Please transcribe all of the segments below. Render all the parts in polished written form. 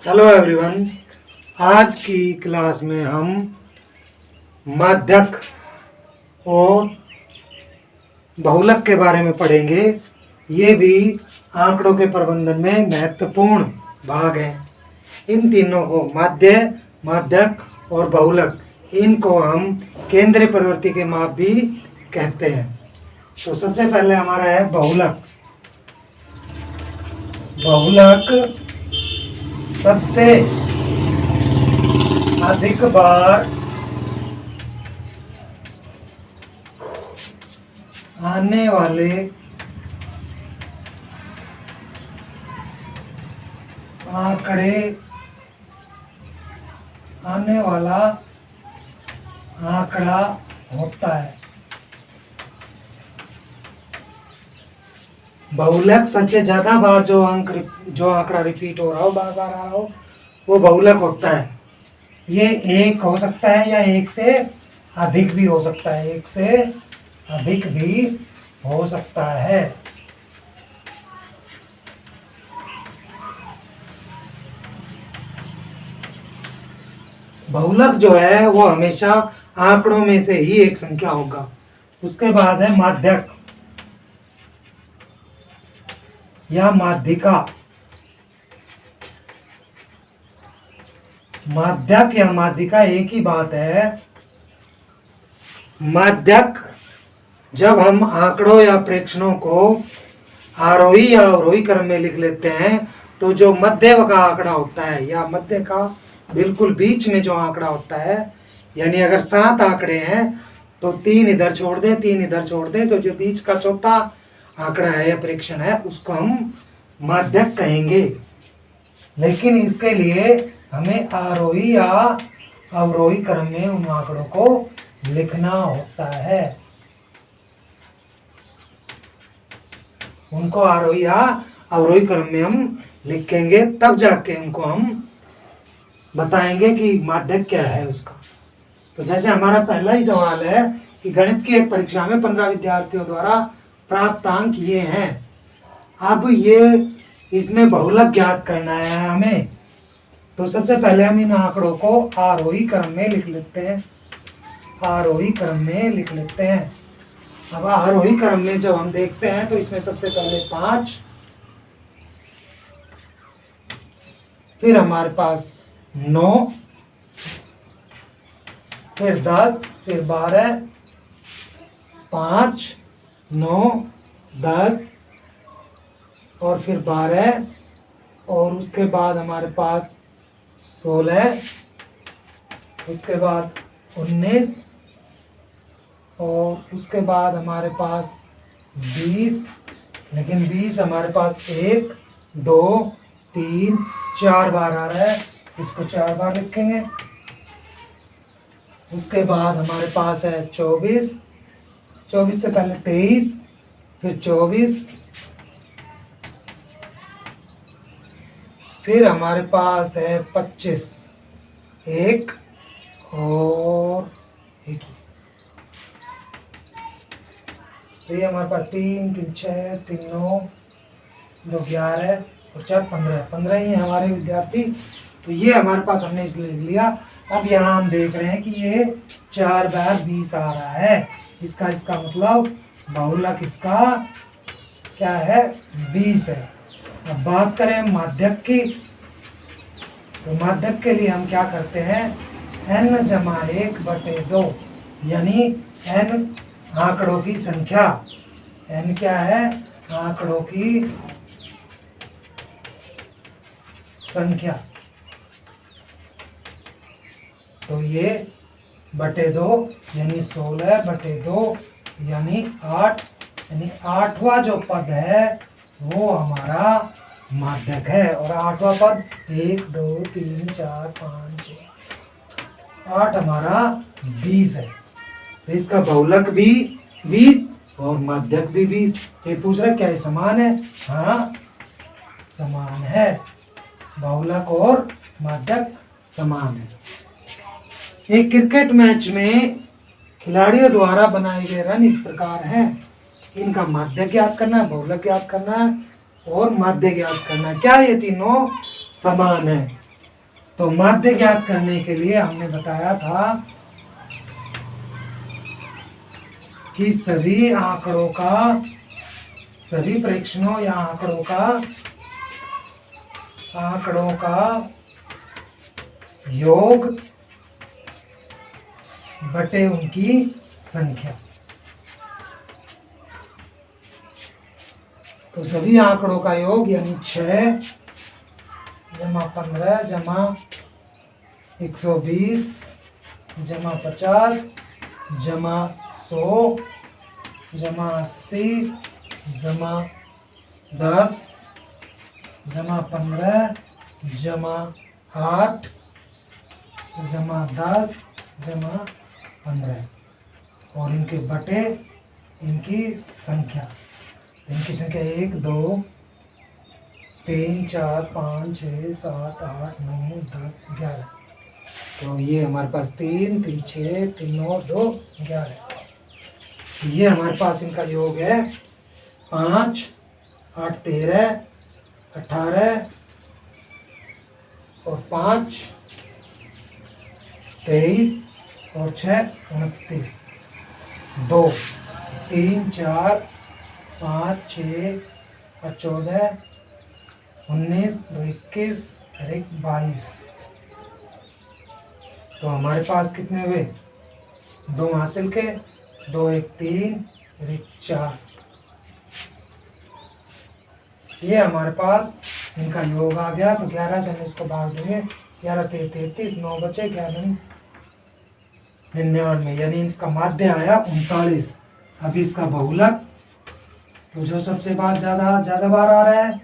Hello everyone. आज की class में हम माध्यक और बहुलक के बारे में पढ़ेंगे। ये भी आंकड़ों के प्रबंधन में महत्वपूर्ण भाग हैं। इन तीनों को माध्य, माध्यक और बहुलक, इनको हम केंद्रीय प्रवृत्ति के माप भी कहते हैं। तो सबसे पहले हमारा है बहुलक। बहुलक सबसे अधिक बार आने वाले आने वाला आंकड़ा होता है। बहुलक सबसे ज्यादा बार जो आंकड़ा रिपीट हो रहा हो, बार बार आ रहा हो, वो बहुलक होता है। ये एक हो सकता है या एक से अधिक भी हो सकता है, एक से अधिक भी हो सकता है। बहुलक जो है वो हमेशा आंकड़ों में से ही एक संख्या होगा। उसके बाद है माध्यक या माध्यिका। माध्यक या माध्यिका एक ही बात है। माध्यक जब हम आंकड़ों या प्रेक्षणों को आरोही या अवरोही क्रम में लिख लेते हैं, तो जो मध्य का आंकड़ा होता है या मध्य का बिल्कुल बीच में जो आंकड़ा होता है, यानी अगर 7 आंकड़े हैं तो 3 इधर छोड़ दें, 3 इधर छोड़ दें, तो जो बीच का चौथा आंकड़ा है या प्रेक्षण है उसको हम माध्यक कहेंगे। लेकिन इसके लिए हमें आरोही या अवरोही क्रम में उन आंकड़ों को लिखना होता है। उनको आरोही या अवरोही क्रम में हम लिखेंगे, तब जाके उनको हम बताएंगे कि माध्यक क्या है उसका। तो जैसे हमारा पहला ही सवाल है कि गणित की एक परीक्षा में 15 विद्यार्थियों द्वारा प्राप्त अंक ये हैं। अब ये इसमें बहुलक ज्ञात करना है हमें। तो सबसे पहले हम इन आंकड़ों को आरोही क्रम में लिख लेते हैं। आरोही क्रम में लिख लेते हैं। अब आरोही क्रम में जब हम देखते हैं तो इसमें सबसे पहले 5, फिर हमारे पास 9, फिर 10, फिर 12, 5, 9, 10 और फिर 12 और उसके बाद हमारे पास 16, उसके बाद 19 और उसके बाद हमारे पास 20। लेकिन 20 हमारे पास 1, 2, 3, 4 बार आ रहा है, इसको 4 बार लिखेंगे। उसके बाद हमारे पास है 24, 24 से पहले 23, फिर 24, फिर हमारे पास है 25, 1 और 1। तो ये हमारे पास 3, 3, 6, 3, 9, 2, 11 और 4, 15, 15 ही हमारे विद्यार्थी। तो ये हमारे पास हमने इसलिए लिख लिया। अब यहाँ हम देख रहे हैं कि ये 4 बार 20 आ रहा है। इसका मतलब बहुलक इसका क्या है, 20 है। अब बात करें माध्यक की, तो माध्यक के लिए हम क्या करते हैं, n/1/2, यानी n आंकड़ों की संख्या। n क्या है, आंकड़ों की संख्या। तो ये /2 यानी 16/2 यानी 8, यानी 8वां जो पद है वो हमारा माध्यक है। और 8वां पद 1, 2, 3, 4, 5, 6, 8 हमारा 20 है। तो इसका बहुलक भी 20 और माध्यक भी 20। ये पूछ रहा है क्या ये समान है? हाँ, समान है। बहुलक और माध्यक समान है। एक क्रिकेट मैच में खिलाड़ियों द्वारा बनाए गए रन इस प्रकार हैं। इनका माध्य ज्ञात करना है, बहुलक ज्ञात करना है और माध्य ज्ञात करना है। क्या ये तीनों समान है? तो माध्य ज्ञात करने के लिए हमने बताया था कि सभी आंकड़ों का, सभी प्रेक्षणों या आंकड़ों का योग बटे उनकी संख्या। तो सभी आंकड़ों का योग यानी 6 जमा 15 जमा 120 जमा 50 जमा 100 जमा 80 जमा 10 जमा 15 जमा 8 जमा 10 जमा 15 और इनके बटे इनकी संख्या। 1 2 3 4 5 6 7 8 9 10 11। तो ये हमारे पास 3 3 6 3 और 2 11। ये हमारे पास इनका योग है 5 8 13 18 और 5 23 और 6 29। 2 3 4 5 6 और 14 19 2 21 और 1 22। तो हमारे पास कितने हुए? 2 हासिल के, 2 1 3 और 1 4। ये हमारे पास इनका योग आ गया। तो 11 से हम इसको भाग देंगे। 11 3 33 9 बचे, 11 99 यानी इनका माध्य आया 39। अभी इसका बहुलक, तो जो सबसे ज्यादा बार आ रहा है,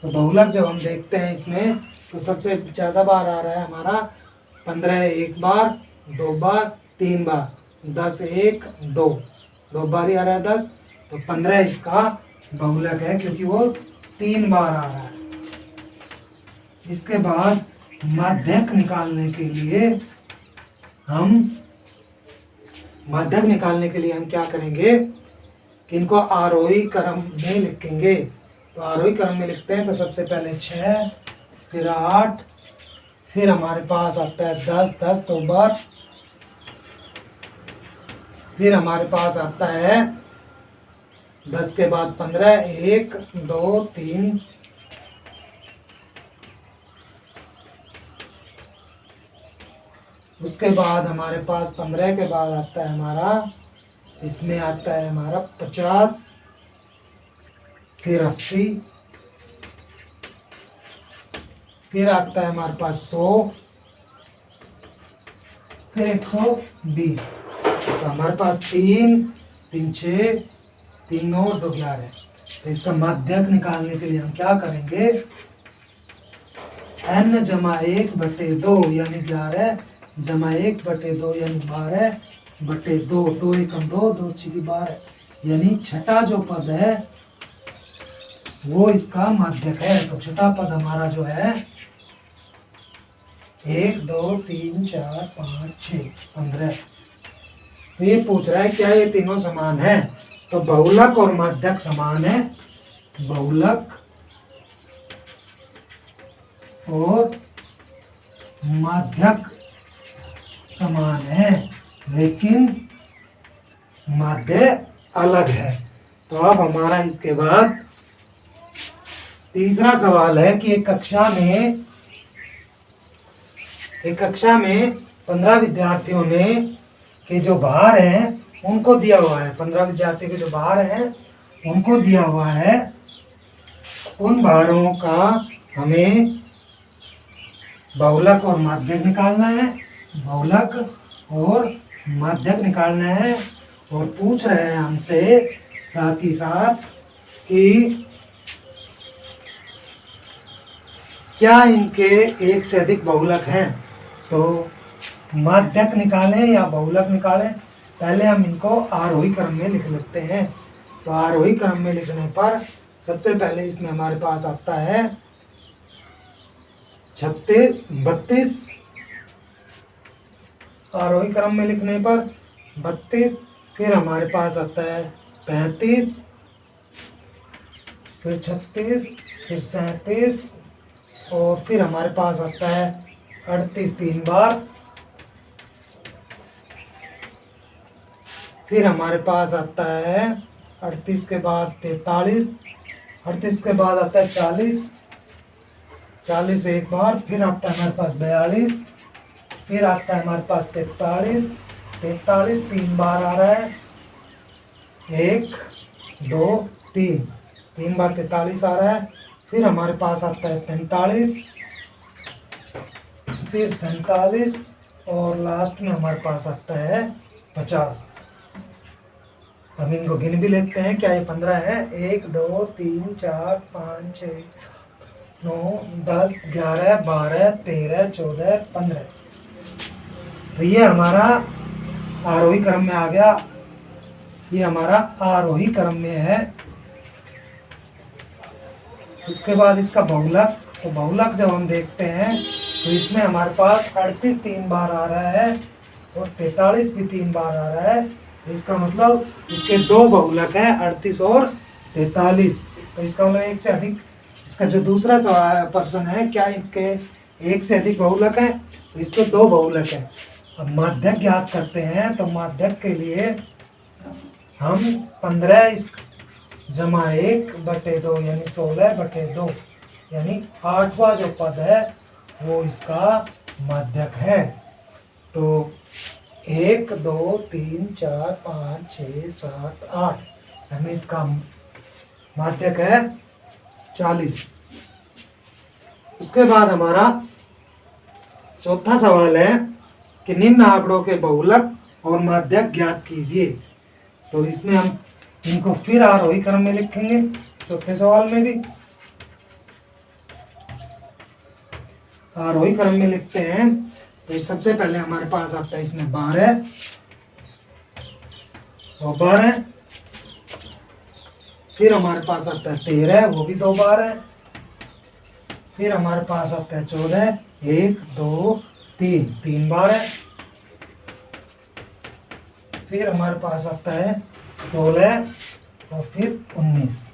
तो बहुलक जब हम देखते हैं इसमें तो सबसे ज्यादा बार आ रहा है हमारा 15 एक बार, 2 बार, 3 बार, 10 1 2, 2 बार ही आ रहा है 10। तो 15 इसका बहुलक है क्योंकि वो 3 बार आ रहा है। इसके बाद माध्यक निकालने के लिए हम क्या करेंगे कि इनको आरोही क्रम में लिखेंगे। तो आरोही क्रम में लिखते हैं तो सबसे पहले 6, फिर 8, फिर हमारे पास आता है 10 10 2 बार, फिर हमारे पास आता है 10 के बाद 15 1 2 3 उसके बाद हमारे पास 15 के बाद आता है हमारा, इसमें आता है हमारा 50, फिर 80, फिर आता है हमारे पास 100, फिर 120। तो हमारे पास 3 3 6 3 और 2 11। तो इसका माध्यक निकालने के लिए हम क्या करेंगे? n जमा 1 बटे 2 यानी 11 जमा 1 बटे 2 यानी 12 बटे 2, 2 1 2 2 6 12 यानी छठा जो पद है वो इसका माध्यक है। तो छठा पद हमारा जो है 1 2 3 4 5 6 15। तो ये पूछ रहा है क्या ये तीनों समान है? तो बहुलक और माध्यक समान है। बहुलक और माध्यक समान है लेकिन माध्य अलग है। तो अब हमारा इसके बाद तीसरा सवाल है कि एक कक्षा में 15 विद्यार्थियों ने के जो भार हैं उनको दिया हुआ है। 15 विद्यार्थियों के जो भार हैं उनको दिया हुआ है। उन भारों का हमें बहुलक और माध्यक निकालना है। बहुलक और माध्यक निकालना है और पूछ रहे हैं हमसे साथ ही साथ कि क्या इनके एक से अधिक बहुलक हैं। तो माध्यक निकालें या बहुलक निकालें, पहले हम इनको आरोही क्रम में लिख लेते हैं। तो आरोही क्रम में लिखने पर सबसे पहले इसमें हमारे पास आता है 32। आरोही क्रम में लिखने पर 32, फिर हमारे पास आता है 35, फिर 36, फिर 37 और फिर हमारे पास आता है 38 तीन बार, फिर हमारे पास आता है 38 के बाद 43, 38 के बाद आता है 40, 40 एक बार, फिर आता है हमारे पास 42, फिर आता है हमारे पास 43, 43 तीन बार आ रहा है, 1 2 3, तीन बार 43 आ रहा है, फिर हमारे पास आता है 45, फिर 47 और लास्ट में हमारे पास आता है 50। हम इनको गिन भी लेते हैं, क्या ये 15 है? 1 2 3 4 5 6 9 10 11 12 13 14 15। तो ये हमारा आरोही क्रम में आ गया, ये हमारा आरोही क्रम में है। उसके बाद इसका बहुलक, तो बहुलक जब हम देखते हैं तो इसमें हमारे पास 38 तीन बार आ रहा है और 43 भी तीन बार आ रहा है। तो इसका मतलब इसके दो बहुलक हैं, 38 और 43। तो इसका मतलब एक से अधिक, इसका जो दूसरा प्रश्न है, क्या इसके एक से अधिक बहुलक हैं? तो इसके दो बहुलक हैं। अब माध्यक ज्ञात करते हैं, तो माध्यक के लिए हम 15 जमा 1/2 यानी 16/2 यानी 8वां जो पद है वो इसका माध्यक है। तो 1 2 3 4 5 6 7 8 हमें इसका माध्यक है 40। उसके बाद हमारा चौथा सवाल है कि निम्न आंकड़ों के बहुलक और माध्यक ज्ञात कीजिए। तो इसमें हम इनको फिर आरोही क्रम में लिखेंगे, चौथे सवाल में भी आरोही क्रम में लिखते हैं। तो सबसे पहले हमारे पास आता है इसमें 12 और 12, फिर हमारे पास आता है 13, वो भी 2 बार है, फिर हमारे पास आता है 14, 1 2 3 तीन बार है, फिर हमारे पास आता है 16 और फिर 19।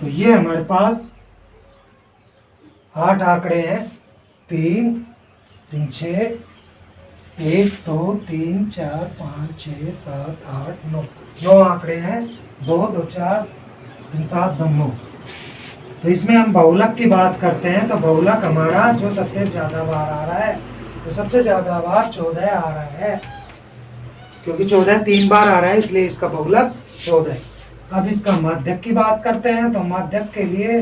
तो ये हमारे पास 8 आंकड़े हैं, 3 3 6 1 2 3 4 5 6 7 8 9 9 आंकड़े हैं, 2 2 4 3 7 2 9। तो इसमें हम बहुलक की बात करते हैं, तो बहुलक हमारा जो सबसे ज्यादा बार आ रहा है, तो सबसे ज्यादा बार 14 आ रहा है, क्योंकि 14 तीन बार आ रहा है इसलिए इसका बहुलक 14। अब इसका माध्यक की बात करते हैं, तो माध्यक के लिए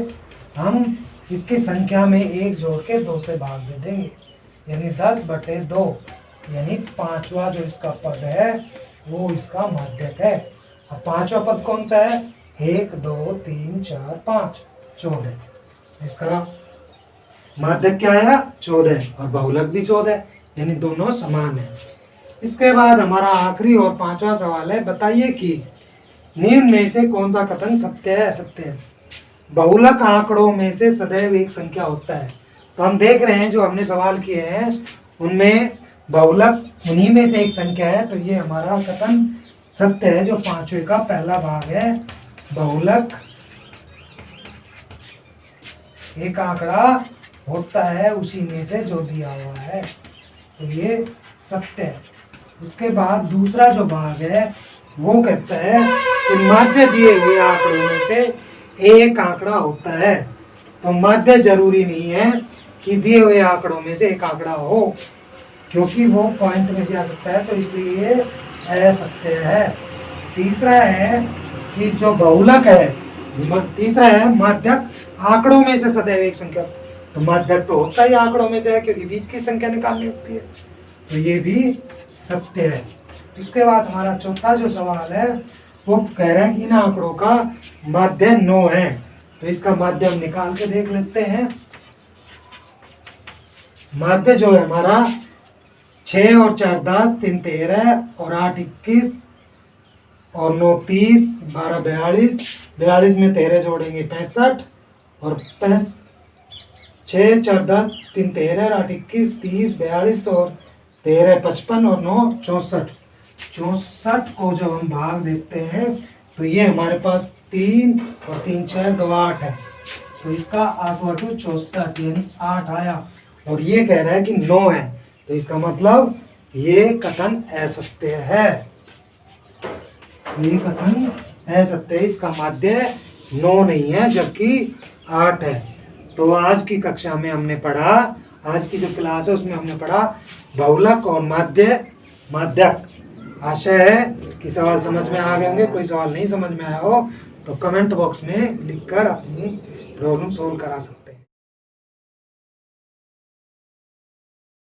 हम इसकी संख्या में 1 जोड़ के 2 से भाग दे देंगे, यानी 10/2 यानी 5वां जो इसका पद है वो इसका माध्यक है। अब 5वां पद कौन सा है? 1 2 3 4 5 14। इसका माध्यक क्या है? 14 और बहुलक भी 14, यानी दोनों समान है। इसके बाद हमारा आखिरी और 5वां सवाल है, बताइए कि निम्न में से कौन सा कथन सत्य है असत्य है? बहुलक आंकड़ों में से सदैव एक संख्या होता है। तो हम देख रहे हैं जो हमने सवाल किए हैं उनमें बहुलक उन्हीं में से एक संख्या है, तो ये हमारा कथन सत्य है, जो 5वें का पहला भाग है। बहुलक एक आंकड़ा होता है उसी में से जो दिया हुआ है, तो ये सत्य है। उसके बाद दूसरा जो भाग है वो कहता है कि माध्य दिए हुए आंकड़ों में से एक आंकड़ा होता है। तो माध्य जरूरी नहीं है कि दिए हुए आंकड़ों में से एक आंकड़ा हो, क्योंकि वो पॉइंट में भी आ सकता है, तो इसलिए ये असत्य है। तीसरा है कि जो बहुलक है, तीसरा है माध्यक आंकड़ों में से सदैव एक संख्या। तो माध्यक तो होता ही आंकड़ों में से है, क्योंकि बीच की संख्या निकालनी होती है, तो ये भी सत्य है। उसके बाद हमारा चौथा जो सवाल है वो कह रहा है कि इन आंकड़ों का माध्य 9 है। तो इसका माध्य हम निकाल के देख लेते हैं। माध्य जो है हमारा 6 और 4 10, 3 13 और 8 21 और 9 30, 12 42, 42 में 13 जोड़ेंगे 65 और 6 4 10, 3 13, 8 21, 30, 42 और 13 55 और 9 64। 64 को जब हम भाग देखते हैं तो ये हमारे पास 3 और 3 6 2 8 है, तो इसका 8 × 2 64 यानी 8 आया। और ये कह रहा है कि 9 है, तो इसका मतलब ये कथन असत्य है, ये कथन असत्य है, इसका माध्य 9 नहीं है जबकि 8 है। तो आज की कक्षा में हमने पढ़ा, आज की जो क्लास है उसमें हमने पढ़ा बहुलक और माध्य माध्यक। आशा है कि सवाल समझ में आ गए होंगे। कोई सवाल नहीं समझ में आया हो तो कमेंट बॉक्स में लिखकर अपनी प्रॉब्लम सोल्व करा सकते हैं।